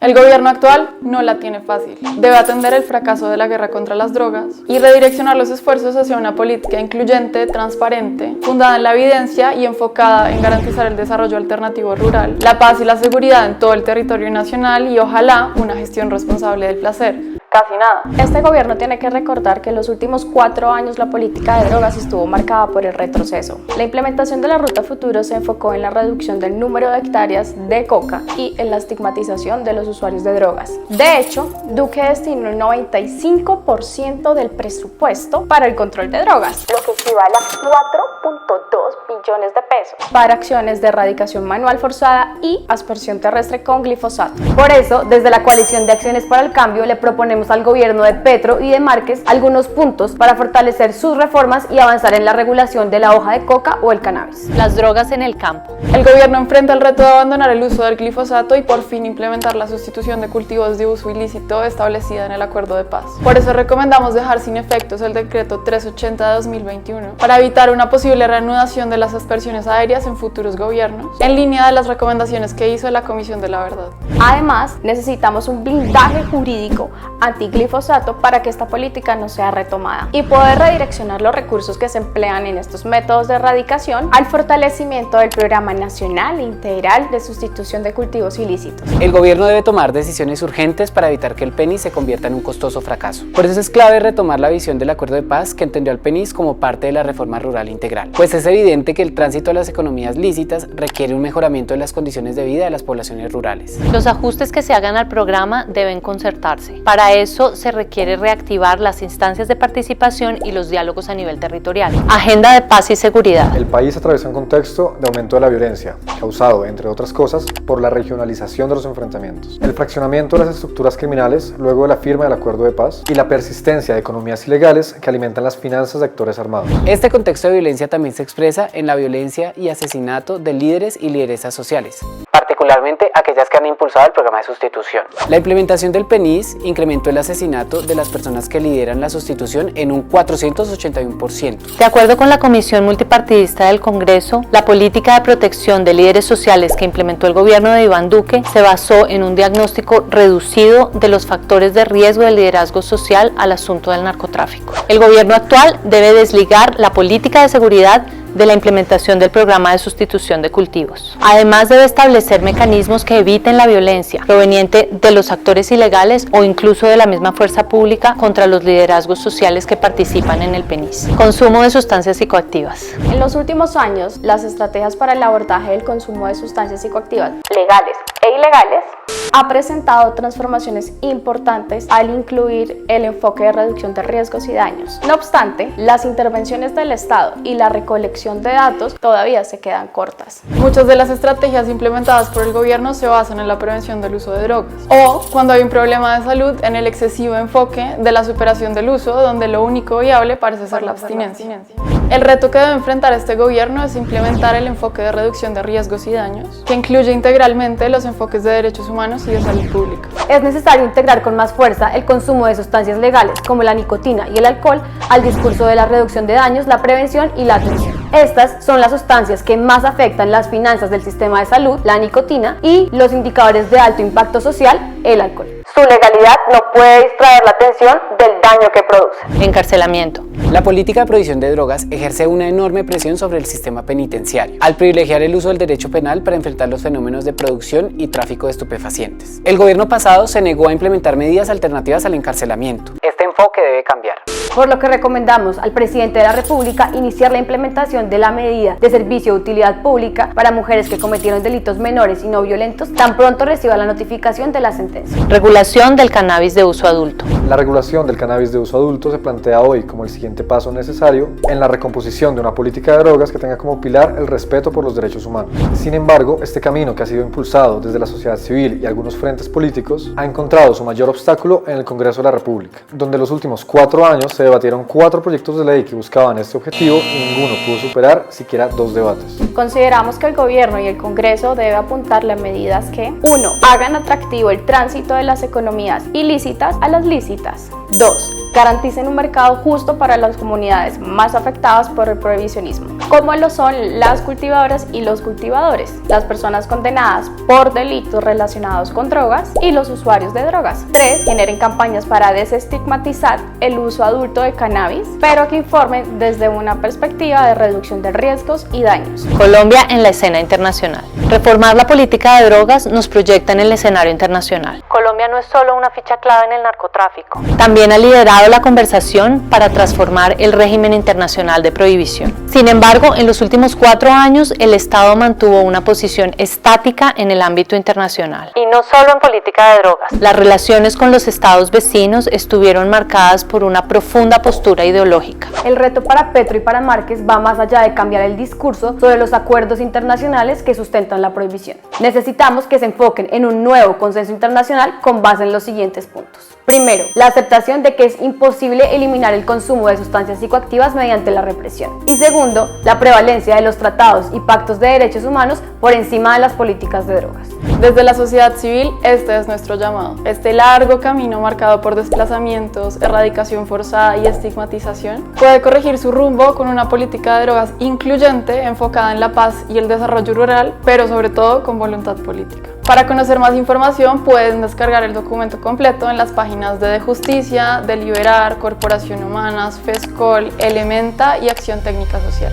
El gobierno actual no la tiene fácil. Debe atender el fracaso de la guerra contra las drogas y redireccionar los esfuerzos hacia una política incluyente, transparente, fundada en la evidencia y enfocada en garantizar el desarrollo alternativo rural, la paz y la seguridad en todo el territorio nacional y ojalá una gestión responsable del placer. Casi nada. Este gobierno tiene que recordar que en los últimos 4 años la política de drogas estuvo marcada por el retroceso. La implementación de la Ruta Futuro se enfocó en la reducción del número de hectáreas de coca y en la estigmatización de los usuarios de drogas. De hecho, Duque destinó el 95% del presupuesto para el control de drogas, lo que equivale a 4.2 billones de pesos, para acciones de erradicación manual forzada y aspersión terrestre con glifosato. Por eso, desde la Coalición de Acciones para el Cambio le proponemos al gobierno de Petro y de Márquez algunos puntos para fortalecer sus reformas y avanzar en la regulación de la hoja de coca o el cannabis. Las drogas en el campo. El gobierno enfrenta el reto de abandonar el uso del glifosato y por fin implementar la sustitución de cultivos de uso ilícito establecida en el Acuerdo de Paz. Por eso recomendamos dejar sin efectos el decreto 380 de 2021 para evitar una posible reanudación de las aspersiones aéreas en futuros gobiernos, en línea de las recomendaciones que hizo la Comisión de la Verdad. Además, necesitamos un blindaje jurídico antiglifosato para que esta política no sea retomada y poder redireccionar los recursos que se emplean en estos métodos de erradicación al fortalecimiento del Programa Nacional Integral de Sustitución de Cultivos Ilícitos. El gobierno debe tomar decisiones urgentes para evitar que el PENIS se convierta en un costoso fracaso. Por eso es clave retomar la visión del Acuerdo de Paz que entendió al PENIS como parte de la reforma rural integral, pues es evidente que el tránsito a las economías lícitas requiere un mejoramiento de las condiciones de vida de las poblaciones rurales. Los ajustes que se hagan al programa deben concertarse. Para eso se requiere reactivar las instancias de participación y los diálogos a nivel territorial. Agenda de paz y seguridad. El país atraviesa un contexto de aumento de la violencia, causado, entre otras cosas, por la regionalización de los enfrentamientos, el fraccionamiento de las estructuras criminales luego de la firma del Acuerdo de Paz y la persistencia de economías ilegales que alimentan las finanzas de actores armados. Este contexto de violencia también se expresa en la violencia y asesinato de líderes y lideresas sociales, particularmente aquellas que han impulsado el programa de sustitución. La implementación del PENIS incrementó el asesinato de las personas que lideran la sustitución en un 481%. De acuerdo con la Comisión Multipartidista del Congreso, la política de protección de líderes sociales que implementó el gobierno de Iván Duque se basó en un diagnóstico reducido de los factores de riesgo del liderazgo social al asunto del narcotráfico. El gobierno actual debe desligar la política de seguridad de la implementación del programa de sustitución de cultivos. Además, debe establecer mecanismos que eviten la violencia proveniente de los actores ilegales o incluso de la misma fuerza pública contra los liderazgos sociales que participan en el PENIS. Consumo de sustancias psicoactivas. En los últimos años, las estrategias para el abordaje del consumo de sustancias psicoactivas legales e ilegales ha presentado transformaciones importantes al incluir el enfoque de reducción de riesgos y daños. No obstante, las intervenciones del Estado y la recolección de datos todavía se quedan cortas. Muchas de las estrategias implementadas por el gobierno se basan en la prevención del uso de drogas o, cuando hay un problema de salud, en el excesivo enfoque de la superación del uso, donde lo único viable parece ser la abstinencia. El reto que debe enfrentar este gobierno es implementar el enfoque de reducción de riesgos y daños, que incluye integralmente los enfoques de derechos humanos y de salud pública. Es necesario integrar con más fuerza el consumo de sustancias legales como la nicotina y el alcohol al discurso de la reducción de daños, la prevención y la atención. Estas son las sustancias que más afectan las finanzas del sistema de salud, la nicotina, y los indicadores de alto impacto social, el alcohol. Su legalidad no puede distraer la atención del daño que produce. Encarcelamiento. La política de prohibición de drogas ejerce una enorme presión sobre el sistema penitenciario, al privilegiar el uso del derecho penal para enfrentar los fenómenos de producción y tráfico de estupefacientes. El gobierno pasado se negó a implementar medidas alternativas al encarcelamiento. Este enfoque debe cambiar. Por lo que recomendamos al presidente de la República iniciar la implementación de la medida de servicio de utilidad pública para mujeres que cometieron delitos menores y no violentos tan pronto reciba la notificación de la sentencia. Regulación del cannabis de uso adulto. La regulación del cannabis de uso adulto se plantea hoy como el siguiente paso necesario en la recomposición de una política de drogas que tenga como pilar el respeto por los derechos humanos. Sin embargo, este camino que ha sido impulsado desde la sociedad civil y algunos frentes políticos ha encontrado su mayor obstáculo en el Congreso de la República, donde los últimos 4 años se debatieron 4 proyectos de ley que buscaban este objetivo y ninguno pudo superar siquiera 2 debates. Consideramos que el gobierno y el Congreso deben apuntarle a medidas que 1. Hagan atractivo el tránsito de las economías ilícitas a las lícitas. 2. Garanticen un mercado justo para las comunidades más afectadas por el prohibicionismo, como lo son las cultivadoras y los cultivadores, las personas condenadas por delitos relacionados con drogas y los usuarios de drogas. 3. Generen campañas para desestigmatizar el uso adulto de cannabis, pero que informen desde una perspectiva de reducción de riesgos y daños. Colombia en la escena internacional. Reformar la política de drogas nos proyecta en el escenario internacional. Colombia no es solo una ficha clave en el narcotráfico. También ha liderado la conversación para transformar el régimen internacional de prohibición. Sin embargo, en los últimos 4 años, el Estado mantuvo una posición estática en el ámbito internacional. Y no solo en política de drogas. Las relaciones con los estados vecinos estuvieron marcadas por una profunda postura ideológica. El reto para Petro y para Márquez va más allá de cambiar el discurso sobre los acuerdos internacionales que sustentan la prohibición. Necesitamos que se enfoquen en un nuevo consenso internacional con base en los siguientes puntos. Primero, la aceptación de que es imposible eliminar el consumo de sustancias psicoactivas mediante la represión. Y segundo, la prevalencia de los tratados y pactos de derechos humanos por encima de las políticas de drogas. Desde la sociedad civil, este es nuestro llamado. Este largo camino marcado por desplazamientos, erradicación forzada y estigmatización puede corregir su rumbo con una política de drogas incluyente, enfocada en la paz y el desarrollo rural, pero sobre todo con voluntad política. Para conocer más información pueden descargar el documento completo en las páginas de Justicia, de Liberar, Corporación Humanas, FESCOL, Elementa y Acción Técnica Social.